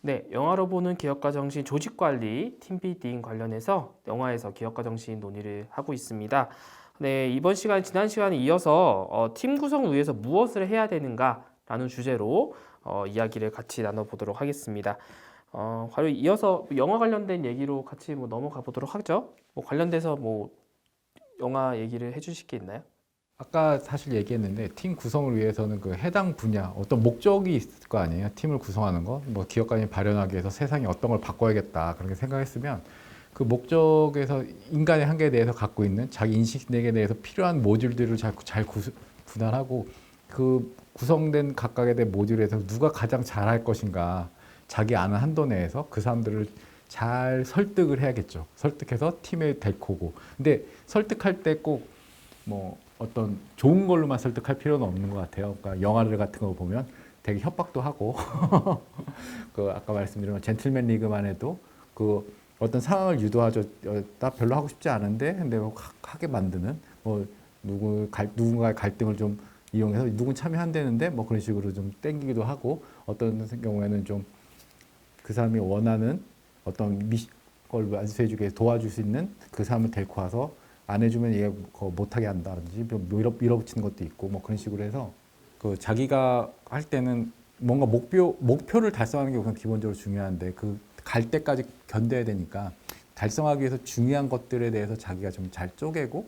네, 영화로 보는 기업가 정신 조직관리, 팀비딩 관련해서 영화에서 기업가 정신 논의를 하고 있습니다. 네, 이번 시간, 지난 시간에 이어서 팀 구성을 위해서 무엇을 해야 되는가라는 주제로 이야기를 같이 나눠보도록 하겠습니다. 바로 이어서 영화 관련된 얘기로 같이 넘어가 보도록 하죠. 관련돼서 영화 얘기를 해주실 게 있나요? 아까 사실 얘기했는데 팀 구성을 위해서는 그 해당 분야 어떤 목적이 있을 거 아니에요. 팀을 구성하는 거, 뭐 기업가님이 발현하기 위해서 세상에 어떤 걸 바꿔야겠다 그렇게 생각했으면 그 목적에서 인간의 한계에 대해서 갖고 있는 자기 인식에 대해서 필요한 모듈들을 잘 분할하고 그 구성된 각각에 대한 모듈에서 누가 가장 잘할 것인가 자기 아는 한도 내에서 그 사람들을 잘 설득을 해야겠죠. 설득해서 팀에 데리고 오고. 근데 설득할 때 꼭 뭐 어떤 좋은 걸로만 설득할 필요는 없는 것 같아요. 그러니까 영화를 같은 거 보면 되게 협박도 하고 그 아까 말씀드린 젠틀맨 리그만 해도 그 어떤 상황을 유도하죠. 나 별로 하고 싶지 않은데 근데 하게 만드는 뭐 누군가의 갈등을 좀 이용해서 누군 참여한다는데 뭐 그런 식으로 좀 땡기기도 하고 어떤 경우에는 좀 그 사람이 원하는 어떤 걸 완수해주기 위해서 도와줄 수 있는 그 사람을 데리고 와서 안 해주면 얘가 못하게 한다든지 밀어붙이는 것도 있고 뭐 그런 식으로 해서 그 자기가 할 때는 뭔가 목표를 달성하는 게 우선 기본적으로 중요한데 그 갈 때까지 견뎌야 되니까 달성하기 위해서 중요한 것들에 대해서 자기가 좀 잘 쪼개고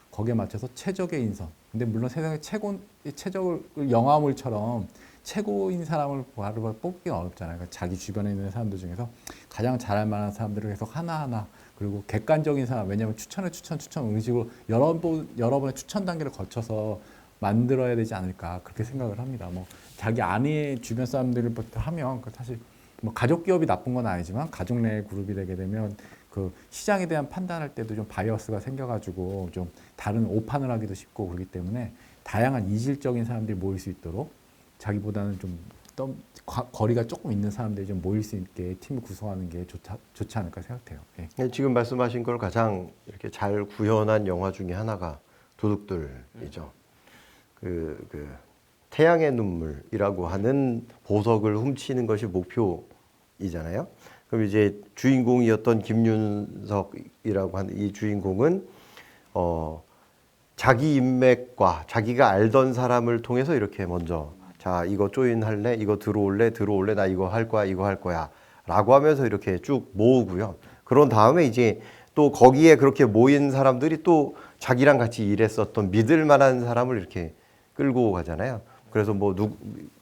거기에 맞춰서 최적의 인선. 근데 물론 세상에 최적을 영화물처럼 최고인 사람을 바로 뽑기는 어렵잖아요. 그러니까 자기 주변에 있는 사람들 중에서 가장 잘할 만한 사람들을 계속 하나하나 그리고 객관적인 사람, 왜냐하면 추천 이런 식으로 여러 번의 추천 단계를 거쳐서 만들어야 되지 않을까 그렇게 생각을 합니다. 뭐 자기 아내 주변 사람들부터 하면 사실 뭐 가족 기업이 나쁜 건 아니지만 가족 내 그룹이 되게 되면 그 시장에 대한 판단할 때도 좀 바이어스가 생겨가지고 좀 다른 오판을 하기도 쉽고 그렇기 때문에 다양한 이질적인 사람들이 모일 수 있도록 자기보다는 좀 거리가 조금 있는 사람들이 좀 모일 수 있게 팀을 구성하는 게 좋지 않을까 생각해요. 예. 네, 지금 말씀하신 걸 가장 이렇게 잘 구현한 영화 중에 하나가 도둑들이죠. 그 태양의 눈물이라고 하는 보석을 훔치는 것이 목표이잖아요. 그럼 이제 주인공이었던 김윤석이라고 하는 이 주인공은 자기 인맥과 자기가 알던 사람을 통해서 이렇게 먼저 자 이거 조인할래? 이거 들어올래? 나 이거 할 거야 라고 하면서 이렇게 쭉 모으고요. 그런 다음에 이제 또 거기에 그렇게 모인 사람들이 또 자기랑 같이 일했었던 믿을 만한 사람을 이렇게 끌고 가잖아요. 그래서 뭐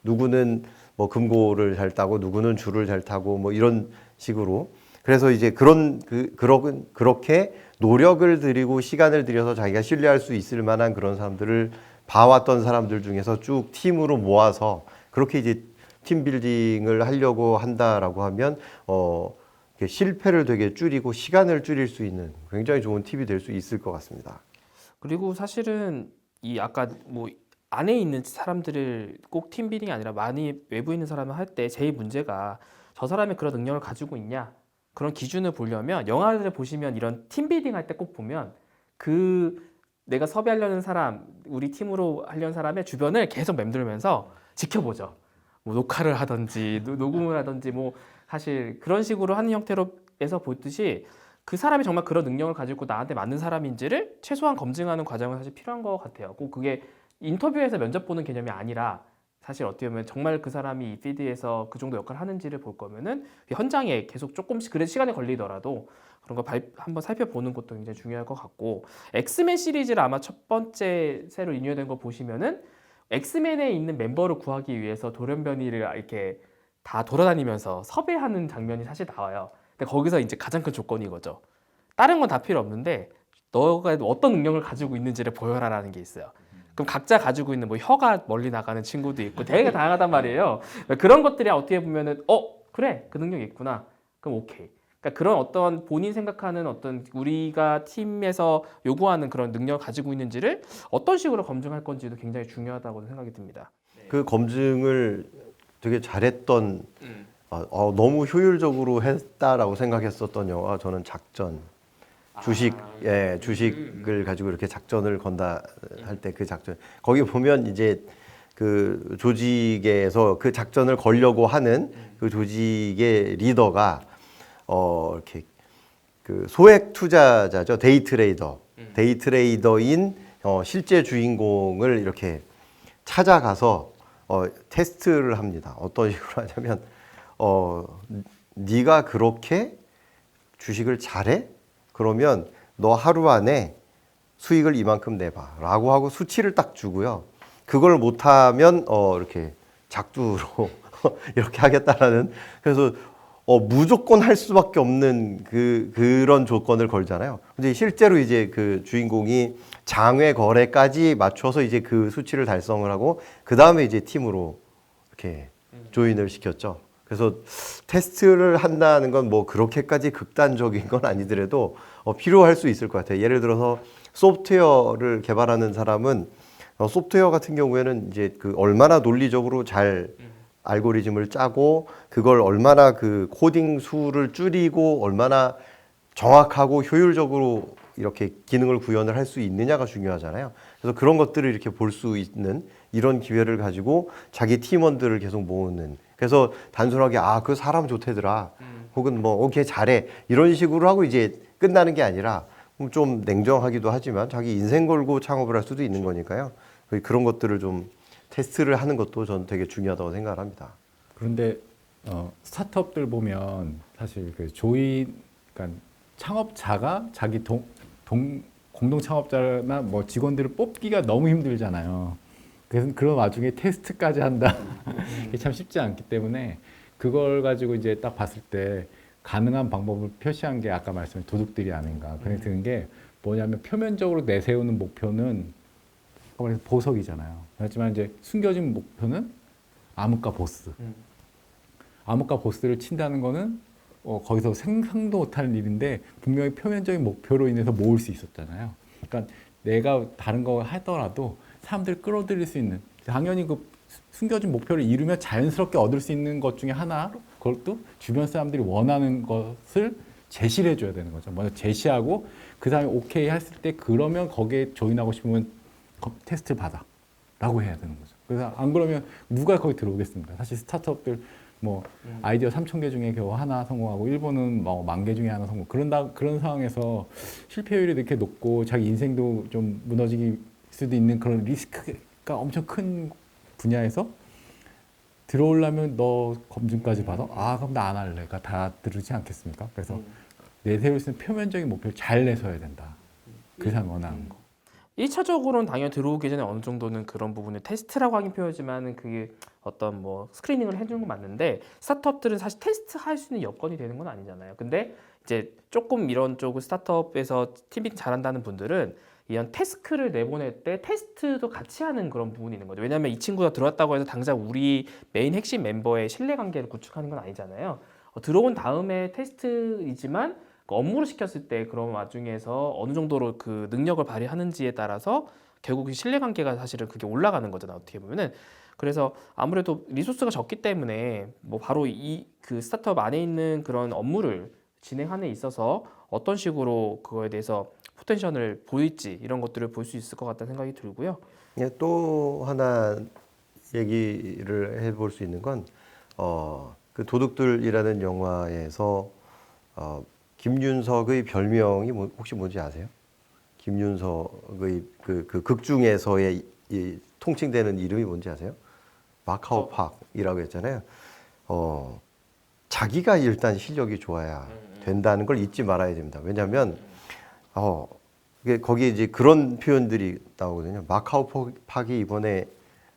누구는 뭐 금고를 잘 따고 누구는 줄을 잘 타고 뭐 이런 식으로 그래서 이제 그렇게 노력을 들이고 시간을 들여서 자기가 신뢰할 수 있을 만한 그런 사람들을 봐왔던 사람들 중에서 쭉 팀으로 모아서 그렇게 이제 팀 빌딩을 하려고 한다라고 하면 실패를 되게 줄이고 시간을 줄일 수 있는 굉장히 좋은 팁이 될 수 있을 것 같습니다. 그리고 사실은 이 아까 안에 있는 사람들을 꼭 팀비딩이 아니라 많이 외부에 있는 사람을 할 때 제일 문제가 저 사람이 그런 능력을 가지고 있냐 그런 기준을 보려면 영화를 보시면 이런 팀비딩 할 때 꼭 보면 그 내가 섭외하려는 사람 우리 팀으로 하려는 사람의 주변을 계속 맴돌면서 지켜보죠. 뭐 녹화를 하든지 녹음을 하든지 뭐 사실 그런 식으로 하는 형태로 해서 보듯이 그 사람이 정말 그런 능력을 가지고 나한테 맞는 사람인지를 최소한 검증하는 과정은 사실 필요한 것 같아요. 꼭 그게 인터뷰에서 면접 보는 개념이 아니라 사실 어떻게 보면 정말 그 사람이 이 필드에서 그 정도 역할을 하는지를 볼 거면은 현장에 계속 조금씩 그래도 시간이 걸리더라도 그런 거 한번 살펴보는 것도 굉장히 중요할 것 같고 엑스맨 시리즈를 아마 첫 번째 새로 리뉴얼된 거 보시면은 엑스맨에 있는 멤버를 구하기 위해서 돌연변이를 이렇게 다 돌아다니면서 섭외하는 장면이 사실 나와요. 근데 거기서 이제 가장 큰 조건이 이거죠. 다른 건 다 필요 없는데 너가 어떤 능력을 가지고 있는지를 보여라라는 게 있어요. 그럼 각자 가지고 있는 뭐 혀가 멀리 나가는 친구도 있고 되게 다양하단 말이에요. 그런 것들이 어떻게 보면은 그래 그 능력이 있구나. 그럼 오케이. 그러니까 그런 어떤 본인 생각하는 어떤 우리가 팀에서 요구하는 그런 능력을 가지고 있는지를 어떤 식으로 검증할 건지도 굉장히 중요하다고 생각이 듭니다. 그 검증을 되게 잘했던 너무 효율적으로 했다라고 생각했었던 영화 저는 작전. 주식을 가지고 이렇게 작전을 건다 할 때 그 작전. 거기 보면 이제 그 조직에서 그 작전을 걸려고 하는 그 조직의 리더가 이렇게 그 소액 투자자죠. 데이트레이더인 실제 주인공을 이렇게 찾아가서 테스트를 합니다. 어떤 식으로 하냐면 네가 그렇게 주식을 잘해? 그러면 너 하루 안에 수익을 이만큼 내봐 라고 하고 수치를 딱 주고요. 그걸 못하면 이렇게 작두로 이렇게 하겠다라는, 그래서 무조건 할 수밖에 없는 그런 조건을 걸잖아요. 근데 실제로 이제 그 주인공이 장외 거래까지 맞춰서 이제 그 수치를 달성을 하고 그 다음에 이제 팀으로 이렇게 조인을 시켰죠. 그래서 테스트를 한다는 건 뭐 그렇게까지 극단적인 건 아니더라도 필요할 수 있을 것 같아요. 예를 들어서 소프트웨어를 개발하는 사람은 소프트웨어 같은 경우에는 이제 그 얼마나 논리적으로 잘 알고리즘을 짜고 그걸 얼마나 그 코딩 수를 줄이고 얼마나 정확하고 효율적으로 이렇게 기능을 구현을 할 수 있느냐가 중요하잖아요. 그래서 그런 것들을 이렇게 볼 수 있는 이런 기회를 가지고 자기 팀원들을 계속 모으는. 그래서 단순하게 그 사람 좋대더라. 혹은 뭐 걔 잘해. 이런 식으로 하고 이제 끝나는 게 아니라 좀 냉정하기도 하지만 자기 인생 걸고 창업을 할 수도 있는 거니까요. 그런 것들을 좀 테스트를 하는 것도 저는 되게 중요하다고 생각을 합니다. 그런데 스타트업들 보면 사실 그 그러니까 창업자가 자기 공동 창업자나 뭐 직원들을 뽑기가 너무 힘들잖아요. 그래서 그런 와중에 테스트까지 한다. 이게 참 쉽지 않기 때문에 그걸 가지고 이제 딱 봤을 때 가능한 방법을 표시한 게 아까 말씀한 도둑들이 아닌가. 그런 드는 게 뭐냐면 표면적으로 내세우는 목표는 보석이잖아요. 하지만 이제 숨겨진 목표는 암흑과 보스. 암흑과 보스를 친다는 거는 거기서 생각도 못하는 일인데 분명히 표면적인 목표로 인해서 모을 수 있었잖아요. 그러니까 내가 다른 거 하더라도 사람들을 끌어들일 수 있는, 당연히 그 숨겨진 목표를 이루면 자연스럽게 얻을 수 있는 것 중에 하나, 그것도 주변 사람들이 원하는 것을 제시를 해줘야 되는 거죠. 먼저 제시하고 그 다음에 오케이 했을 때 그러면 거기에 조인하고 싶으면 테스트를 받아 라고 해야 되는 거죠. 그래서 안 그러면 누가 거기 들어오겠습니까? 사실 스타트업들 뭐 아이디어 3,000개 중에 겨우 하나 성공하고 일본은 뭐 10,000개 중에 하나 성공. 그런 상황에서 실패율이 이렇게 높고 자기 인생도 좀 무너질 수도 있는 그런 리스크가 엄청 큰 분야에서 들어오려면 너 검증까지 받아? 그럼 나 안 할래가 다 들으지 않겠습니까? 그래서 내세울 수 있는 표면적인 목표를 잘 내서야 된다. 그 사람 원하는 거. 1차적으로는 당연히 들어오기 전에 어느 정도는 그런 부분을 테스트라고 하긴 표현하지만 그게 어떤 뭐 스크리닝을 해주는 건 맞는데 스타트업들은 사실 테스트 할 수 있는 여건이 되는 건 아니잖아요. 근데 이제 조금 이런 쪽을 스타트업에서 팀이 잘한다는 분들은 이런 태스크를 내보낼 때 테스트도 같이 하는 그런 부분이 있는 거죠. 왜냐하면 이 친구가 들어왔다고 해서 당장 우리 메인 핵심 멤버의 신뢰관계를 구축하는 건 아니잖아요. 들어온 다음에 테스트이지만 그 업무를 시켰을 때 그런 와중에서 어느 정도로 그 능력을 발휘하는지에 따라서 결국 신뢰관계가 사실은 그게 올라가는 거잖아요. 어떻게 보면은. 그래서 아무래도 리소스가 적기 때문에 뭐 바로 이 그 스타트업 안에 있는 그런 업무를 진행하는 데 있어서 어떤 식으로 그거에 대해서 포텐셜을 보일지 이런 것들을 볼 수 있을 것 같다는 생각이 들고요. 또 하나 얘기를 해볼 수 있는 건 그 도둑들이라는 영화에서 김윤석의 별명이 혹시 뭔지 아세요? 김윤석의 그 극 중에서의 이 통칭되는 이름이 뭔지 아세요? 마카오 팍이라고 했잖아요. 자기가 일단 실력이 좋아야 된다는 걸 잊지 말아야 됩니다. 왜냐하면 거기에 이제 그런 표현들이 나오거든요. 마카오 팍이 이번에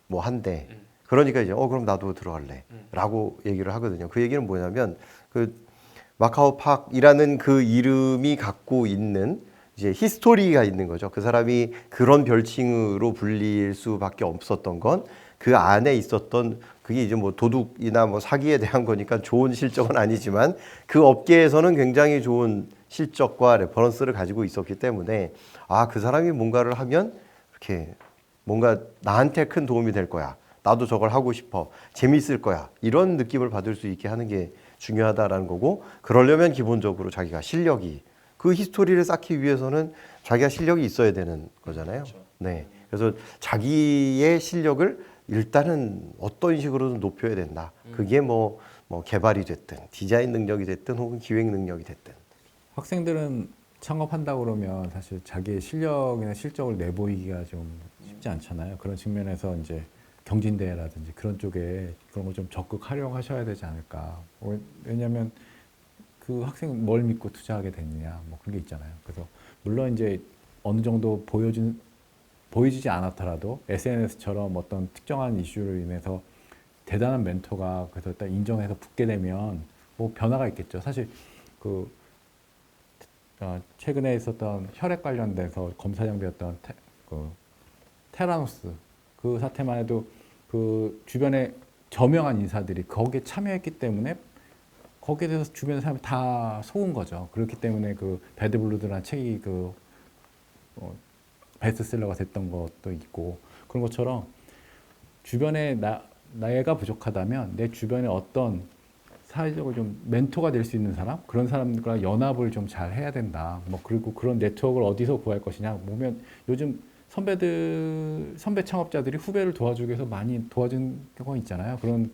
뭐 한대. 그러니까 이제 그럼 나도 들어갈래. 라고 얘기를 하거든요. 그 얘기는 뭐냐면 그 마카오 팍이라는 그 이름이 갖고 있는 이제 히스토리가 있는 거죠. 그 사람이 그런 별칭으로 불릴 수밖에 없었던 건 그 안에 있었던 그게 이제 뭐 도둑이나 뭐 사기에 대한 거니까 좋은 실적은 아니지만 그 업계에서는 굉장히 좋은 실적과 레퍼런스를 가지고 있었기 때문에 그 사람이 뭔가를 하면 이렇게 뭔가 나한테 큰 도움이 될 거야. 나도 저걸 하고 싶어. 재밌을 거야. 이런 느낌을 받을 수 있게 하는 게 중요하다라는 거고, 그러려면 기본적으로 자기가 실력이, 그 히스토리를 쌓기 위해서는 자기가 실력이 있어야 되는 거잖아요. 네. 그래서 자기의 실력을 일단은 어떤 식으로든 높여야 된다. 그게 뭐 개발이 됐든 디자인 능력이 됐든 혹은 기획 능력이 됐든. 학생들은 창업한다고 그러면 사실 자기의 실력이나 실적을 내보이기가 좀 쉽지 않잖아요. 그런 측면에서 이제 경진대회라든지 그런 쪽에 그런 걸 좀 적극 활용하셔야 되지 않을까. 왜냐하면 그 학생은 뭘 믿고 투자하게 됐느냐, 뭐 그런 게 있잖아요. 그래서 물론 이제 어느 정도 보여지지 않았더라도 SNS처럼 어떤 특정한 이슈로 인해서 대단한 멘토가 그래서 딱 인정해서 붙게 되면 뭐 변화가 있겠죠. 사실 그 최근에 있었던 혈액 관련돼서 검사장되었던 테라노스 그 사태만 해도 그 주변에 저명한 인사들이 거기에 참여했기 때문에 거기에 대해서 주변 사람이 다 속은 거죠. 그렇기 때문에 그 배드블루드라는 책이 베스트셀러가 됐던 것도 있고 그런 것처럼 주변에 나이가 부족하다면 내 주변에 어떤 사회적으로 좀 멘토가 될 수 있는 사람 그런 사람들과 연합을 좀 잘 해야 된다. 뭐 그리고 그런 네트워크를 어디서 구할 것이냐 보면 요즘 선배 창업자들이 후배를 도와주기 위해서 많이 도와준 경우가 있잖아요. 그런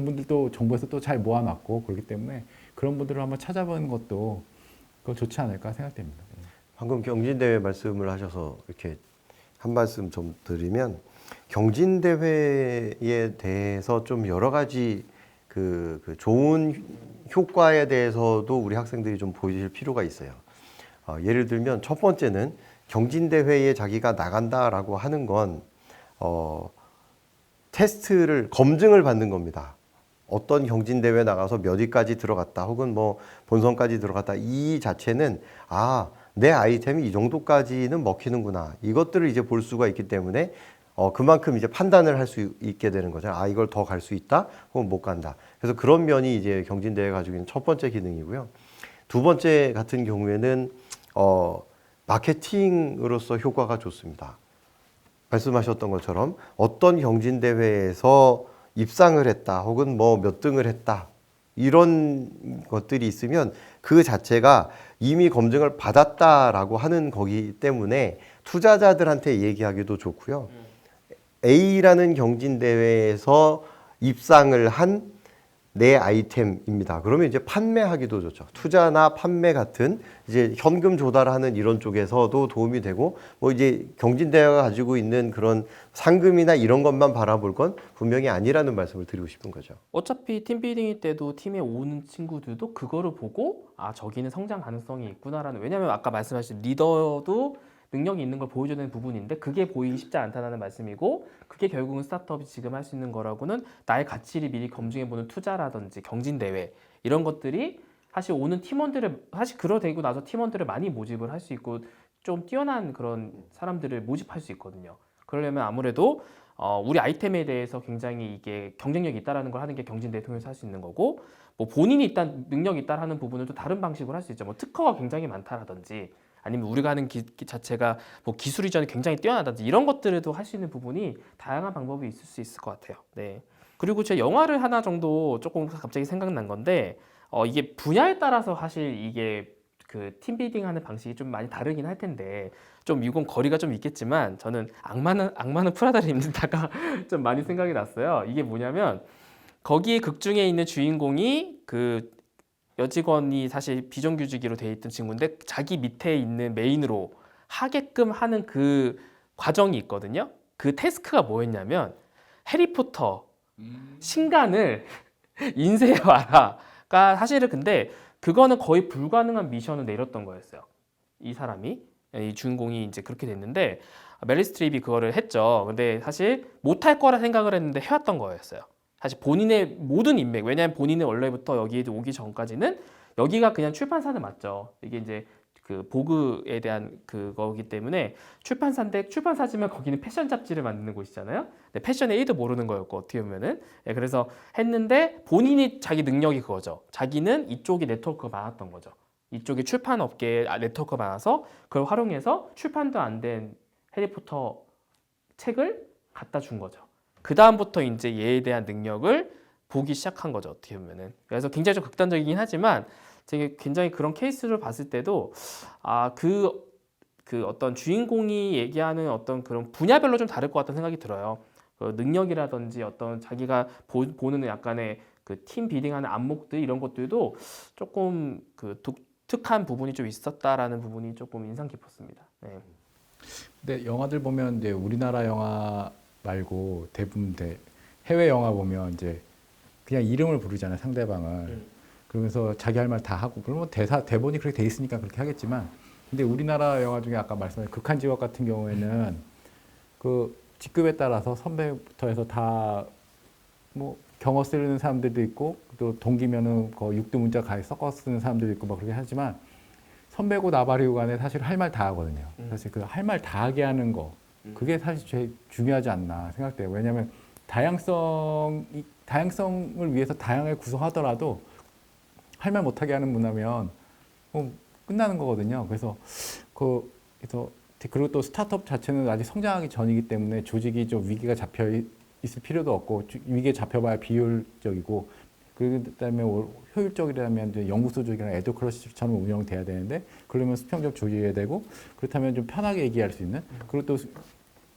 분들도 정부에서 또 잘 모아놨고 그렇기 때문에 그런 분들을 한번 찾아보는 것도 그거 좋지 않을까 생각됩니다. 방금 경진대회 말씀을 하셔서 이렇게 한 말씀 좀 드리면 경진대회에 대해서 좀 여러 가지 그 좋은 효과에 대해서도 우리 학생들이 좀 보여줄 필요가 있어요. 예를 들면 첫 번째는 경진대회에 자기가 나간다라고 하는 건 검증을 받는 겁니다. 어떤 경진대회 나가서 몇 위까지 들어갔다 혹은 뭐 본선까지 들어갔다 이 자체는 내 아이템이 이 정도까지는 먹히는구나 이것들을 이제 볼 수가 있기 때문에 그만큼 이제 판단을 할 수 있게 되는 거죠. 이걸 더 갈 수 있다 혹은 못 간다. 그래서 그런 면이 이제 경진대회가 가지고 있는 첫 번째 기능이고요. 두 번째 같은 경우에는 마케팅으로서 효과가 좋습니다. 말씀하셨던 것처럼 어떤 경진대회에서 입상을 했다 혹은 뭐 몇 등을 했다 이런 것들이 있으면 그 자체가 이미 검증을 받았다라고 하는 거기 때문에 투자자들한테 얘기하기도 좋고요. A라는 경진대회에서 입상을 한 내 아이템입니다. 그러면 이제 판매하기도 좋죠. 투자나 판매 같은 이제 현금 조달하는 이런 쪽에서도 도움이 되고 뭐 이제 경진대회가 가지고 있는 그런 상금이나 이런 것만 바라볼 건 분명히 아니라는 말씀을 드리고 싶은 거죠. 어차피 팀빌딩 때도 팀에 오는 친구들도 그거를 보고 저기는 성장 가능성이 있구나라는 왜냐하면 아까 말씀하신 리더도 능력이 있는 걸 보여줘야 되는 부분인데 그게 보이기 쉽지 않다는 말씀이고 그게 결국은 스타트업이 지금 할 수 있는 거라고는 나의 가치를 미리 검증해보는 투자라든지 경진대회 이런 것들이 사실 오는 팀원들을 사실 그러되고 나서 팀원들을 많이 모집을 할 수 있고 좀 뛰어난 그런 사람들을 모집할 수 있거든요. 그러려면 아무래도 우리 아이템에 대해서 굉장히 이게 경쟁력이 있다라는 걸 하는 게 경진대회 통해서 할 수 있는 거고 뭐 본인이 일단 능력이 있다라는 부분은 또 다른 방식으로 할 수 있죠. 뭐 특허가 굉장히 많다라든지 아니면 우리가 하는 자체가 뭐 기술 이전이 굉장히 뛰어나다든지 이런 것들에도 할 수 있는 부분이 다양한 방법이 있을 수 있을 것 같아요. 네. 그리고 제가 영화를 하나 정도 조금 갑자기 생각난 건데 이게 분야에 따라서 사실 이게 그 팀빌딩 하는 방식이 좀 많이 다르긴 할 텐데 좀 이건 거리가 좀 있겠지만 저는 악마는 프라다를 입는다가 좀 많이 생각이 났어요. 이게 뭐냐면 거기에 극 중에 있는 주인공이 그 여직원이 사실 비정규직으로 돼 있던 친구인데 자기 밑에 있는 메인으로 하게끔 하는 그 과정이 있거든요. 그 태스크가 뭐였냐면 해리포터 신간을 인쇄해 와라가 사실은 근데 그거는 거의 불가능한 미션을 내렸던 거였어요. 이 주인공이 이제 그렇게 됐는데 메릴 스트립이 그거를 했죠. 근데 사실 못할 거라 생각을 했는데 해왔던 거였어요. 사실 본인의 모든 인맥, 왜냐하면 본인은 원래부터 여기에 오기 전까지는 여기가 그냥 출판사는 맞죠. 이게 이제 그 보그에 대한 그거기 때문에 출판사인데 출판사지만 거기는 패션 잡지를 만드는 곳이잖아요. 근데 패션에 1도 모르는 거였고 어떻게 보면은 그래서 했는데 본인이 자기 능력이 그거죠. 자기는 이쪽이 네트워크가 많았던 거죠. 이쪽이 출판 업계에 네트워크가 많아서 그걸 활용해서 출판도 안 된 해리포터 책을 갖다 준 거죠. 그 다음부터 이제 얘에 대한 능력을 보기 시작한 거죠. 어떻게 보면은. 그래서 굉장히 좀 극단적이긴 하지만 되게 굉장히 그런 케이스를 봤을 때도 그 어떤 주인공이 얘기하는 어떤 그런 분야별로 좀 다를 것 같다는 생각이 들어요. 그 능력이라든지 어떤 자기가 보는 약간의 그 팀 비딩하는 안목들 이런 것들도 조금 그 독특한 부분이 좀 있었다라는 부분이 조금 인상 깊었습니다. 네. 근데 영화들 보면 이제 우리나라 영화 말고 대부분 해외 영화 보면 이제 그냥 이름을 부르잖아요, 상대방을. 그러면서 자기 할 말 다 하고, 그러면 대본이 그렇게 돼 있으니까 그렇게 하겠지만, 근데 우리나라 영화 중에 아까 말씀하신 극한직업 같은 경우에는 그 직급에 따라서 선배부터 해서 다 뭐 경어 쓰는 사람들도 있고, 또 동기면은 그 육두문자 가에 섞어 쓰는 사람들도 있고 막 그렇게 하지만, 선배고 나발이고 간에 사실 할 말 다 하거든요. 사실 그 할 말 다 하게 하는 거, 그게 사실 제일 중요하지 않나 생각돼요. 왜냐하면 다양성을 위해서 다양하게 구성하더라도 할 말 못하게 하는 문화면 끝나는 거거든요. 그래서 그리고 또 스타트업 자체는 아직 성장하기 전이기 때문에 조직이 좀 위기가 잡혀 있을 필요도 없고, 위기에 잡혀봐야 비효율적이고, 그다음에 효율적이라면 이제 연구소 조직이나 에듀크러시처럼 운영돼야 되는데, 그러면 수평적 조직해야 되고, 그렇다면 좀 편하게 얘기할 수 있는, 그리고 또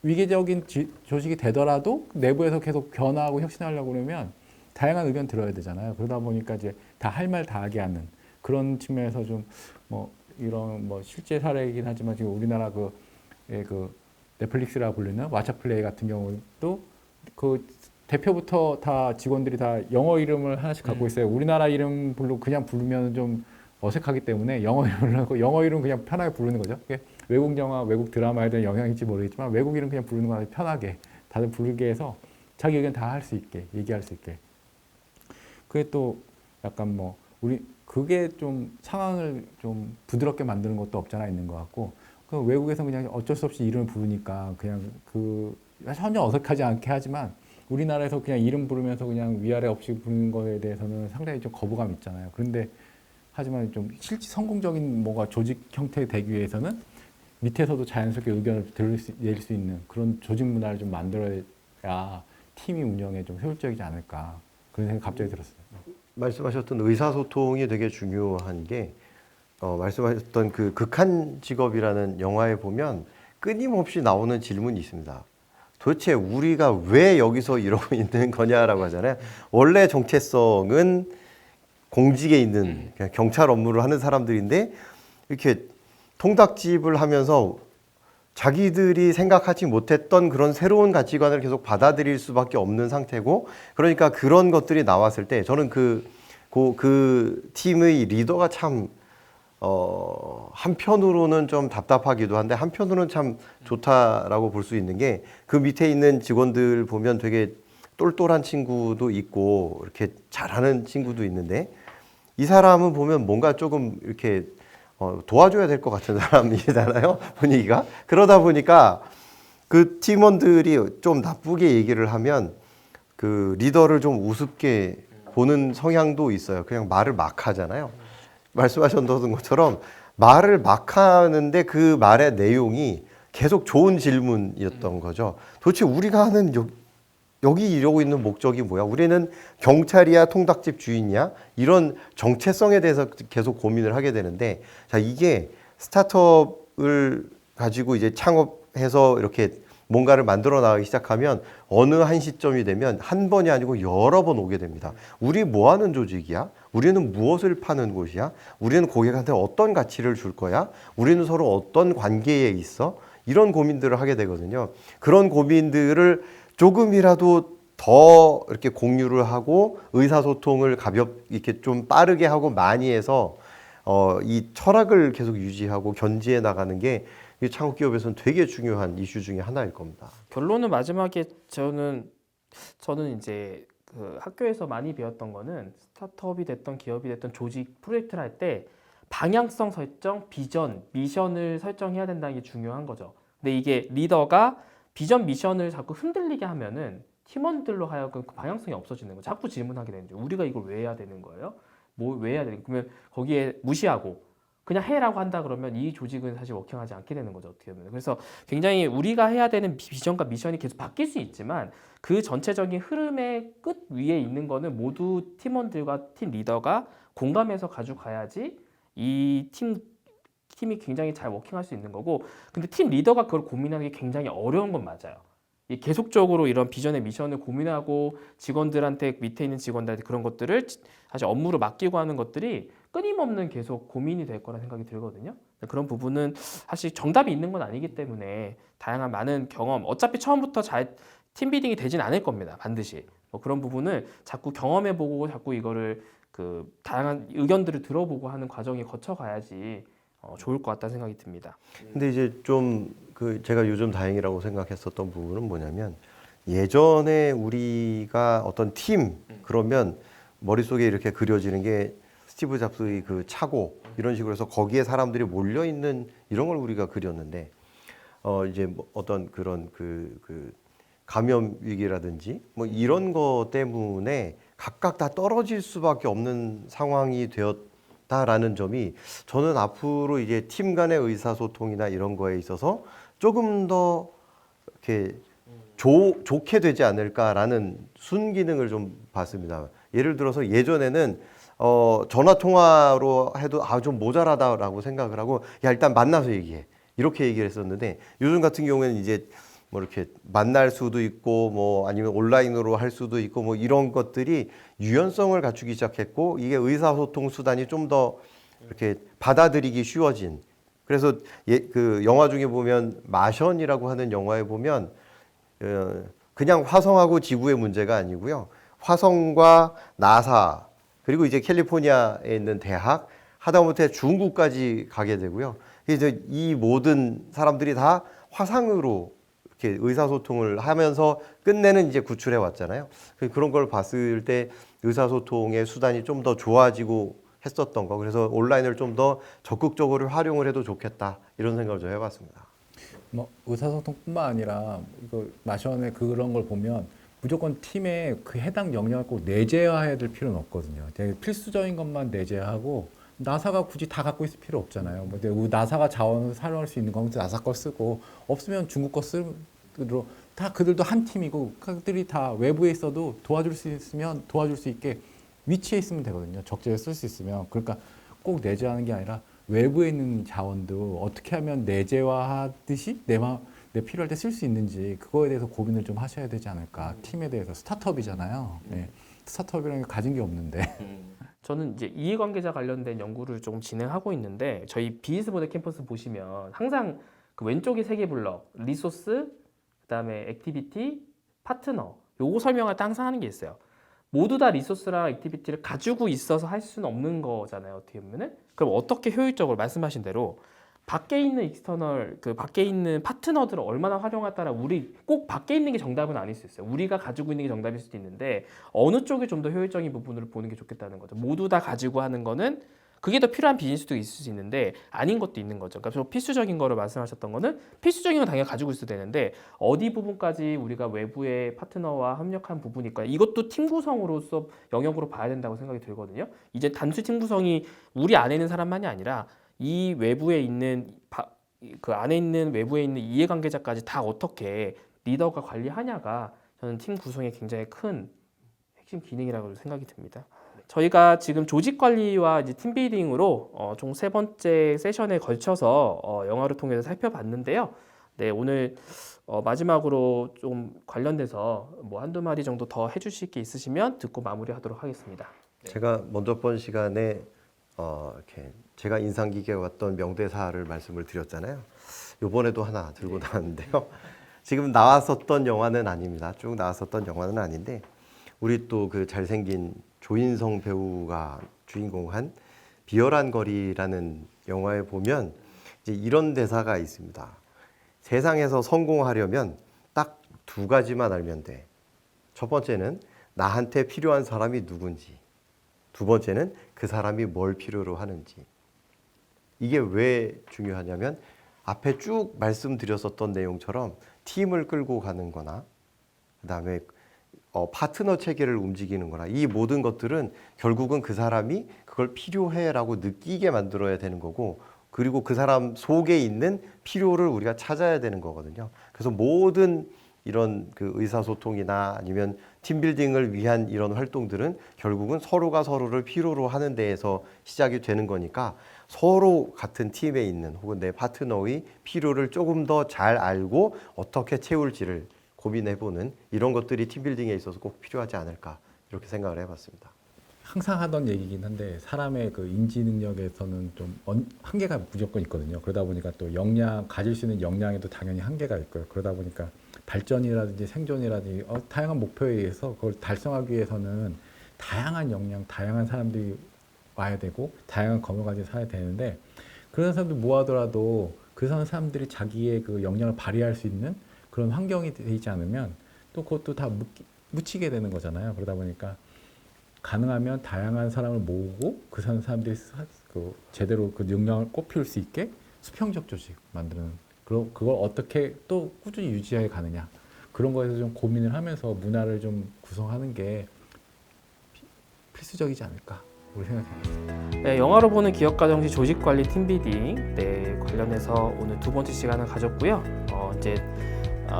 위계적인 조직이 되더라도 내부에서 계속 변화하고 혁신하려고 그러면 다양한 의견 들어야 되잖아요. 그러다 보니까 이제 다 할 말 다 하게 하는 그런 측면에서 좀 이런 실제 사례이긴 하지만, 지금 우리나라 그 넷플릭스라 불리는 왓챠플레이 같은 경우도 그 대표부터 다 직원들이 다 영어 이름을 하나씩 갖고 있어요. 우리나라 이름 그냥 부르면 좀 어색하기 때문에 영어 이름을 하고, 영어 이름 그냥 편하게 부르는 거죠. 외국 영화, 외국 드라마에 대한 영향인지 모르겠지만 외국 이름 그냥 부르는 거 아주 편하게 다들 부르게 해서 자기 의견 다 할 수 있게, 얘기할 수 있게. 그게 또 약간 그게 좀 상황을 좀 부드럽게 만드는 것도 없잖아 있는 것 같고, 그 외국에서 그냥 어쩔 수 없이 이름을 부르니까 그냥 전혀 어색하지 않게 하지만, 우리나라에서 그냥 이름 부르면서 그냥 위아래 없이 부르는 거에 대해서는 상당히 좀 거부감 있잖아요. 그런데 하지만 좀 실제 성공적인 뭔가 조직 형태 되기 위해서는 밑에서도 자연스럽게 의견을 낼 수 있는 그런 조직 문화를 좀 만들어야 팀이 운영에 좀 효율적이지 않을까, 그런 생각이 갑자기 들었어요. 말씀하셨던 의사소통이 되게 중요한 게, 말씀하셨던 그 극한 직업이라는 영화에 보면 끊임없이 나오는 질문이 있습니다. 도대체 우리가 왜 여기서 이러고 있는 거냐라고 하잖아요. 원래 정체성은 공직에 있는 그냥 경찰 업무를 하는 사람들인데, 이렇게 통닭집을 하면서 자기들이 생각하지 못했던 그런 새로운 가치관을 계속 받아들일 수밖에 없는 상태고, 그러니까 그런 것들이 나왔을 때 저는 그 팀의 리더가 참 한편으로는 좀 답답하기도 한데 한편으로는 참 좋다라고 볼 수 있는 게, 그 밑에 있는 직원들 보면 되게 똘똘한 친구도 있고 이렇게 잘하는 친구도 있는데, 이 사람은 보면 뭔가 조금 이렇게 도와줘야 될 것 같은 사람이잖아요, 분위기가. 그러다 보니까 그 팀원들이 좀 나쁘게 얘기를 하면 그 리더를 좀 우습게 보는 성향도 있어요. 그냥 말을 막 하잖아요. 말씀하셨던 것처럼 말을 막 하는데 그 말의 내용이 계속 좋은 질문이었던 거죠. 도대체 우리가 하는 여기 이러고 있는 목적이 뭐야? 우리는 경찰이야, 통닭집 주인이야? 이런 정체성에 대해서 계속 고민을 하게 되는데, 자, 이게 스타트업을 가지고 이제 창업해서 이렇게 뭔가를 만들어 나가기 시작하면 어느 한 시점이 되면 한 번이 아니고 여러 번 오게 됩니다. 우리 뭐 하는 조직이야? 우리는 무엇을 파는 곳이야? 우리는 고객한테 어떤 가치를 줄 거야? 우리는 서로 어떤 관계에 있어? 이런 고민들을 하게 되거든요. 그런 고민들을 조금이라도 더 이렇게 공유를 하고 의사소통을 이렇게 좀 빠르게 하고 많이 해서 이 철학을 계속 유지하고 견지해 나가는 게 이 창업 기업에서는 되게 중요한 이슈 중에 하나일 겁니다. 결론은 마지막에 저는 이제 그 학교에서 많이 배웠던 거는, 스타트업이 됐던 기업이 됐던 조직 프로젝트를 할 때 방향성 설정, 비전, 미션을 설정해야 된다는 게 중요한 거죠. 근데 이게 리더가 비전, 미션을 자꾸 흔들리게 하면은 팀원들로 하여금 그 방향성이 없어지는 거예요. 자꾸 질문하게 되는 거죠. 우리가 이걸 왜 해야 되는 거예요? 왜 해야 되는 거예요? 그러면 거기에 무시하고 그냥 해라고 한다 그러면 이 조직은 사실 워킹하지 않게 되는 거죠, 어떻게 보면. 그래서 굉장히 우리가 해야 되는 비전과 미션이 계속 바뀔 수 있지만, 그 전체적인 흐름의 끝 위에 있는 거는 모두 팀원들과 팀 리더가 공감해서 가져가야지 이 팀이 굉장히 잘 워킹할 수 있는 거고, 근데 팀 리더가 그걸 고민하는 게 굉장히 어려운 건 맞아요. 이 계속적으로 이런 비전의 미션을 고민하고 직원들한테 밑에 있는 직원들한테 그런 것들을 사실 업무로 맡기고 하는 것들이 끊임없는 계속 고민이 될 거라 생각이 들거든요. 그런 부분은 사실 정답이 있는 건 아니기 때문에 다양한 많은 경험, 어차피 처음부터 잘 팀비딩이 되진 않을 겁니다. 반드시. 뭐 그런 부분을 자꾸 경험해보고 자꾸 이거를 그 다양한 의견들을 들어보고 하는 과정이 거쳐가야지 좋을 것 같다는 생각이 듭니다. 근데 이제 좀 그 제가 요즘 다행이라고 생각했었던 부분은 뭐냐면 예전에 우리가 어떤 팀 그러면 머릿속에 이렇게 그려지는 게 스티브 잡스의 그 차고 이런 식으로 해서 거기에 사람들이 몰려 있는 이런 걸 우리가 그렸는데 이제 뭐 어떤 그런 그 감염 위기라든지 뭐 이런 거 때문에 각각 다 떨어질 수밖에 없는 상황이 되었다라는 점이 저는 앞으로 이제 팀 간의 의사소통이나 이런 거에 있어서 조금 더 이렇게 좋게 되지 않을까라는 순기능을 좀 봤습니다. 예를 들어서 예전에는 전화 통화로 해도 좀 모자라다라고 생각을 하고 야 일단 만나서 얘기해 이렇게 얘기를 했었는데 요즘 같은 경우에는 이제 뭐 이렇게 만날 수도 있고 뭐 아니면 온라인으로 할 수도 있고 뭐 이런 것들이 유연성을 갖추기 시작했고 이게 의사소통 수단이 좀 더 이렇게 받아들이기 쉬워진 그래서 그 영화 중에 보면 마션이라고 하는 영화에 보면 그냥 화성하고 지구의 문제가 아니고요. 화성과 나사 그리고 이제 캘리포니아에 있는 대학 하다못해 중국까지 가게 되고요. 이제 이 모든 사람들이 다 화상으로 이렇게 의사소통을 하면서 끝내는 이제 구출해 왔잖아요. 그런 걸 봤을 때 의사소통의 수단이 좀 더 좋아지고 했었던 거. 그래서 온라인을 좀 더 적극적으로 활용을 해도 좋겠다. 이런 생각을 좀 해봤습니다. 뭐 의사소통뿐만 아니라 이거 마션의 그런 걸 보면 무조건 팀에 그 해당 역량을 꼭 내재화해야 될 필요는 없거든요. 되게 필수적인 것만 내재하고 나사가 굳이 다 갖고 있을 필요 없잖아요. 뭐 나사가 자원을 사용할 수 있는 건 나사 걸 쓰고 없으면 중국 거 쓰로 다 그들도 한 팀이고 그들이 다 외부에 있어도 도와줄 수 있으면 도와줄 수 있게 위치에 있으면 되거든요. 적재에 쓸 수 있으면. 그러니까 꼭 내재하는 게 아니라 외부에 있는 자원도 어떻게 하면 내재화하듯이 내 필요할 때 쓸 수 있는지 그거에 대해서 고민을 좀 하셔야 되지 않을까. 팀에 대해서 스타트업이잖아요. 네. 스타트업이라는 게 가진 게 없는데. 저는 이제 이해관계자 관련된 연구를 조금 진행하고 있는데 저희 비즈니스 모델 캠퍼스 보시면 항상 그 왼쪽이 세 개 블럭 리소스 그다음에 액티비티 파트너 요거 설명할 때 항상 하는 게 있어요. 모두 다 리소스랑 액티비티를 가지고 있어서 할 수는 없는 거잖아요. 어떻게 보면은 그럼 어떻게 효율적으로 말씀하신 대로 밖에 있는 익스터널 그 밖에 있는 파트너들을 얼마나 활용할 따라 우리 꼭 밖에 있는 게 정답은 아닐 수 있어요. 우리가 가지고 있는 게 정답일 수도 있는데 어느 쪽이 좀 더 효율적인 부분을 보는 게 좋겠다는 거죠. 모두 다 가지고 하는 거는 그게 더 필요한 비즈니스도 있을 수 있는데 아닌 것도 있는 거죠. 그러니까 필수적인 거를 말씀하셨던 거는 필수적인 건 당연히 가지고 있어야 되는데 어디 부분까지 우리가 외부의 파트너와 협력한 부분일까? 이것도 팀 구성으로서 영역으로 봐야 된다고 생각이 들거든요. 이제 단순 팀 구성이 우리 안에 있는 사람만이 아니라 이 외부에 있는 그 안에 있는 외부에 있는 이해관계자까지 다 어떻게 리더가 관리하냐가 저는 팀 구성에 굉장히 큰 핵심 기능이라고 생각이 듭니다. 저희가 지금 조직 관리와 이제 팀 빌딩으로 총 3번째 세션에 걸쳐서 영화를 통해서 살펴봤는데요. 네, 오늘 마지막으로 좀 관련돼서 뭐 한두 마디 정도 더 해주실 게 있으시면 듣고 마무리하도록 하겠습니다. 제가 먼저 번 시간에 이렇게 제가 인상 깊게 왔던 명대사를 말씀을 드렸잖아요. 요번에도 하나 들고 나왔는데요. 지금 나왔었던 영화는 아닙니다. 쭉 나왔었던 영화는 아닌데 우리 또 그 잘생긴 조인성 배우가 주인공한 비열한 거리라는 영화에 보면 이제 이런 대사가 있습니다. 세상에서 성공하려면 딱 2가지만 알면 돼. 첫 번째는 나한테 필요한 사람이 누군지. 2번째는 그 사람이 뭘 필요로 하는지. 이게 왜 중요하냐면 앞에 쭉 말씀드렸었던 내용처럼 팀을 끌고 가는 거나 그다음에 파트너 체계를 움직이는 거나 이 모든 것들은 결국은 그 사람이 그걸 필요해라고 느끼게 만들어야 되는 거고 그리고 그 사람 속에 있는 필요를 우리가 찾아야 되는 거거든요. 그래서 모든 이런 그 의사소통이나 아니면 팀빌딩을 위한 이런 활동들은 결국은 서로가 서로를 필요로 하는 데에서 시작이 되는 거니까 서로 같은 팀에 있는 혹은 내 파트너의 필요를 조금 더 잘 알고 어떻게 채울지를 고민해보는 이런 것들이 팀빌딩에 있어서 꼭 필요하지 않을까 이렇게 생각을 해봤습니다. 항상 하던 얘기긴 한데 사람의 그 인지 능력에서는 좀 한계가 무조건 있거든요. 그러다 보니까 또 가질 수 있는 역량에도 당연히 한계가 있고요. 그러다 보니까 발전이라든지 생존이라든지 다양한 목표에 의해서 그걸 달성하기 위해서는 다양한 역량, 다양한 사람들이 와야 되고 다양한 검을 가지고 살아야 되는데 그런 사람들 모아더라도 그 사람들이 자기의 그 역량을 발휘할 수 있는 그런 환경이 되지 않으면 또 그것도 다 묻히게 되는 거잖아요. 그러다 보니까 가능하면 다양한 사람을 모으고 그 사람들이 제대로 그 역량을 꽃피울 수 있게 수평적 조직 만드는 그걸 어떻게 또 꾸준히 유지해 가느냐 그런 거에서 좀 고민을 하면서 문화를 좀 구성하는 게 필수적이지 않을까 우리 생각합니다. 네, 영화로 보는 기업가 정시 조직관리 팀비딩 관련해서 오늘 두 번째 시간을 가졌고요. 이제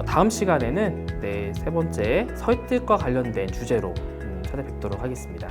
다음 시간에는 세 번째 설득과 관련된 주제로 찾아뵙도록 하겠습니다.